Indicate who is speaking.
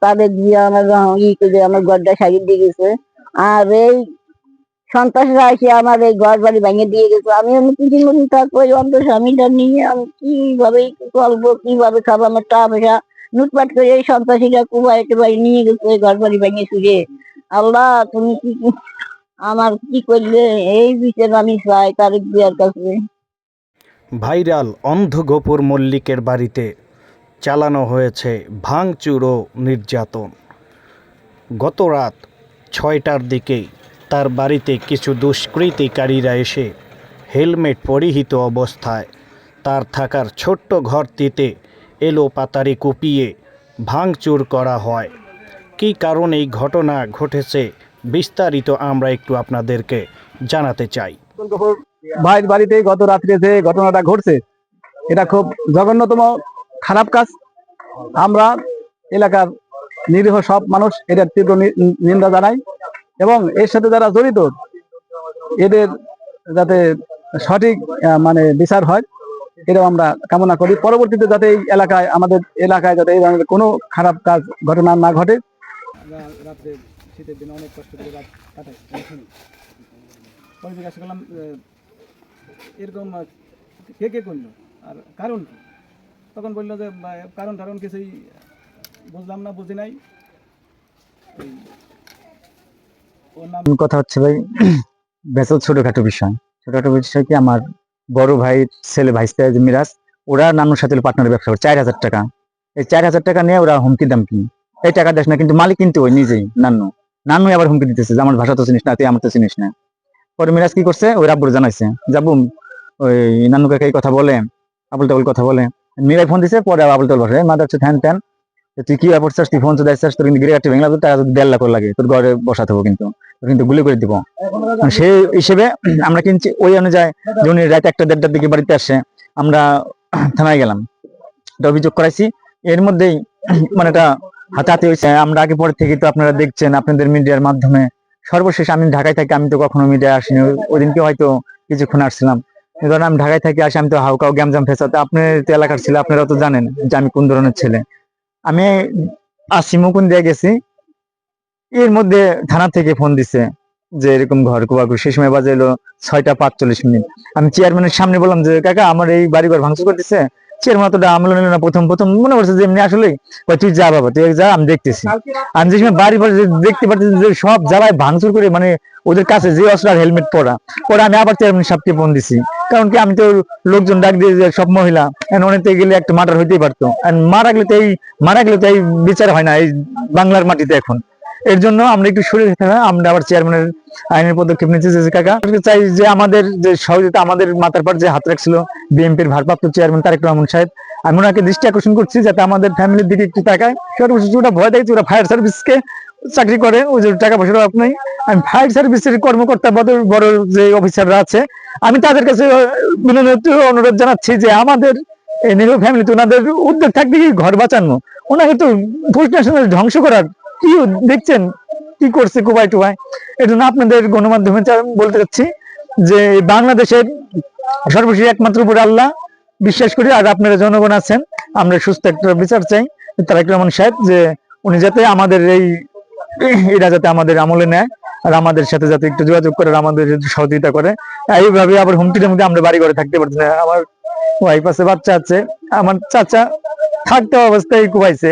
Speaker 1: তাদের দিয়ে আমার করে আমার ঘরটা সারিয়ে দিয়ে গেছে। আর এই সন্ত্রাসীরা এসে আমার এই ঘর বাড়ি ভেঙে দিয়ে গেছে। আমি আমি কিছু মতন থাকবো এই অন্ধ স্বামীটা নিয়ে আমি কিভাবে চলবো, কিভাবে খাবো? আমার টাকা পয়সা লুটপাট করে এই সন্ত্রাসীরা কুবাই টুবাই নিয়ে গেছে, ঘর বাড়ি ভেঙে চুরে। আল্লাহ তুমি আমার কি করলে? এই বিচার আমি চাই তারেক জিয়ার কাছে।
Speaker 2: ভাইরাল অন্ধ গফুর মল্লিকের বাড়িতে চালানো হয়েছে ভাঙচুর ও নির্যাতন। গত রাত 6টার দিকেই তার বাড়িতে কিছু দুষ্কৃতিকারীরা এসে হেলমেট পরিহিত অবস্থায় তার থাকার ছোট্ট ঘরটিতে এলো পাতারি কুপিয়ে ভাঙচুর করা হয়। কী কারণে এই ঘটনা ঘটেছে বিস্তারিত আমরা একটু আপনাদেরকে জানাতে চাই।
Speaker 3: ভাইয়ের বাড়িতে গত রাত্রে যে ঘটনাটা ঘটছে এটা খুব জঘন্যতম খারাপ কাজ। আমরা এলাকার নিরীহ সব মানুষ এটার তীব্র নিন্দা জানাই এবং এর সাথে যারা জড়িত এদের যাতে সঠিক মানে বিচার হয় এটাও আমরা কামনা করি। পরবর্তীতে যাতে এই এলাকায় আমাদের এলাকায় যাতে এই ধরনের কোনো খারাপ কাজ ঘটনা না ঘটে। রাত্রে শীতের দিনে অনেক কষ্ট করে রাত কাটাই, পরে জিজ্ঞাসা করলাম এরকম কে কে করলো আর কারণ কি? তখন বললো যে কারণ কিছুই বুঝলাম না, বুঝি নাই।
Speaker 4: কথা হচ্ছে ভাই বেসল ছোটখাটো বিষয় কি, আমার বড় ভাই ছেলে ভাইস্তা মিরাজ, ওরা নানুর সাথে পার্টনারের ব্যবসা করে 4000 টাকা। এই 4000 টাকা নিয়ে ওরা হুমকি দামকি এই টাকা দেশ না, কিন্তু মালিক কিন্তু ওই নিজেই নানু আবার হুমকি দিতেছে যে আমার ভাষা তো চিনিস না, তুই আমার তো চিনিস না। পরে মিরাজ কি করছে, ওই আব্বুর জানাইছে, যাবো ওই নানু কাকে এই কথা বলে, আবুল তাবুল কথা বলে। মিরাই ফোন দিছে, পরে আবুল তাবুল ভাষায় মাদার হচ্ছে ধ্যান ত্যান, তুই কি ব্যাপার চাস, তুই ফোন তো দিচ্ছিস, তোর কিন্তু গিরিগাটি ভেঙলা, তোর টাকা যদি 1.5 লাখ লাগে তোর ঘরে বসাতে হবে, কিন্তু গুলি করে দিব। সেই হিসেবে আমরা কিনছি ওই অনুযায়ী উনি রাত 1টা-1.5টার দিকে বাড়িতে আসে, আমরা থানায় গেলাম, অভিযোগ করাইছি। এর মধ্যেই মানে এটা হাতাহাতি হয়েছে। আমরা আগে পরে থেকে তো আপনারা দেখছেন আপনাদের মিডিয়ার মাধ্যমে। সর্বশেষ আমি ঢাকায় থাকি, আমি তো কখনো মিডিয়া আসিনি, ওই দিনকে হয়তো কিছুক্ষণ আসছিলাম। ধরেন আমি ঢাকায় থাকি, আসি, আমি তো হাউকাও গ্যামজাম ফেসাতে, আপনার তো এলাকার ছিল, আপনারা তো জানেন যে আমি কোন ধরনের ছেলে। আমি আসি মুকুন্দ দিয়ে গেছি, এর মধ্যে থানা থেকে ফোন দিছে যে এরকম ঘর কোবাকু। সেই সময় বাজে এলো 6টা 45 মিনিট। আমি চেয়ারম্যানের সামনে বললাম যে কাকা আমার এই বাড়িঘর ভাঙচুর করতেছে। চেয়ারম্যান তো আমল নিল না, প্রথম মনে করছে যে এমনি আসলে, তুই যা বাবা, তুই যা, আমি দেখতেছি। আমি যে সময় বাড়ি দেখতে পাচ্ছি যে সব জ্বালায় ভাঙচুর করে, মানে ওদের কাছে যে অস্ত্র আর হেলমেট পরা, আমি আবার চেয়ারম্যান সাহেবকে ফোন দিছি। কারণ কি, আমি তো লোকজন ডাক দিয়ে সব মহিলা অনেকতে গেলে একটা মার্ডার হইতেই পারতো, মারা গেলে তো এই বিচার হয় না এই বাংলার মাটিতে এখন। এর জন্য আমরা একটু সরে যেতে হয়, আমরা আবার চেয়ারম্যানের আইনের পদক্ষেপ নিতে চাইছি। কাকা চাই যে আমাদের যে সহযোগিতা, আমাদের মাথার পর যে হাত রাখছিল বিএনপির ভারপ্রাপ্ত চেয়ারম্যান তারেক রহমান সাহেব, আমি ওনাকে দৃষ্টি আকর্ষণ করছি যাতে আমাদের ফ্যামিলির দিকে একটু তাকায়। সর্বশেষ ওরা ভয় দেখছে, ওরা ফায়ার সার্ভিসকে চাকরি করে, ওই যে টাকা পয়সার অভাব নেই। আমি ফায়ার সার্ভিসের কর্মকর্তা বড় যে অফিসাররা আছে, আমি তাদের কাছে বিনম্র অনুরোধ জানাচ্ছি যে আমাদের এই নিরীহ ফ্যামিলিতে ওনাদের উদ্যোগ থাকবে কি ঘর বাঁচানো, ওনাকে তো পোস্ট ন্যাশনাল ধ্বংস করার কি দেখছেন কি করছে কুবাই টুবাই। এর জন্য আপনাদের গণমাধ্যমে বলতে চাচ্ছি যে বাংলাদেশের সর্বশেষ একমাত্র উপরে আল্লাহ বিশ্বাস করি, আর আপনারা জনগণ আছেন, আমরা সুস্থ একটা বিচার চাই তারেক রহমান সাহেব, যে উনি যাতে আমাদের এরা যাতে আমাদের আমলে নেয়, আর আমাদের সাথে যাতে একটু যোগাযোগ করে, আমাদের সহযোগিতা করে। এইভাবে আবার হুমকির মধ্যে আমরা বাড়ি ঘরে থাকতে পারছি না। আমার ওয়াইফ আছে, বাচ্চা আছে, আমার চাচা থাকতে অবস্থায় কুবাইছে।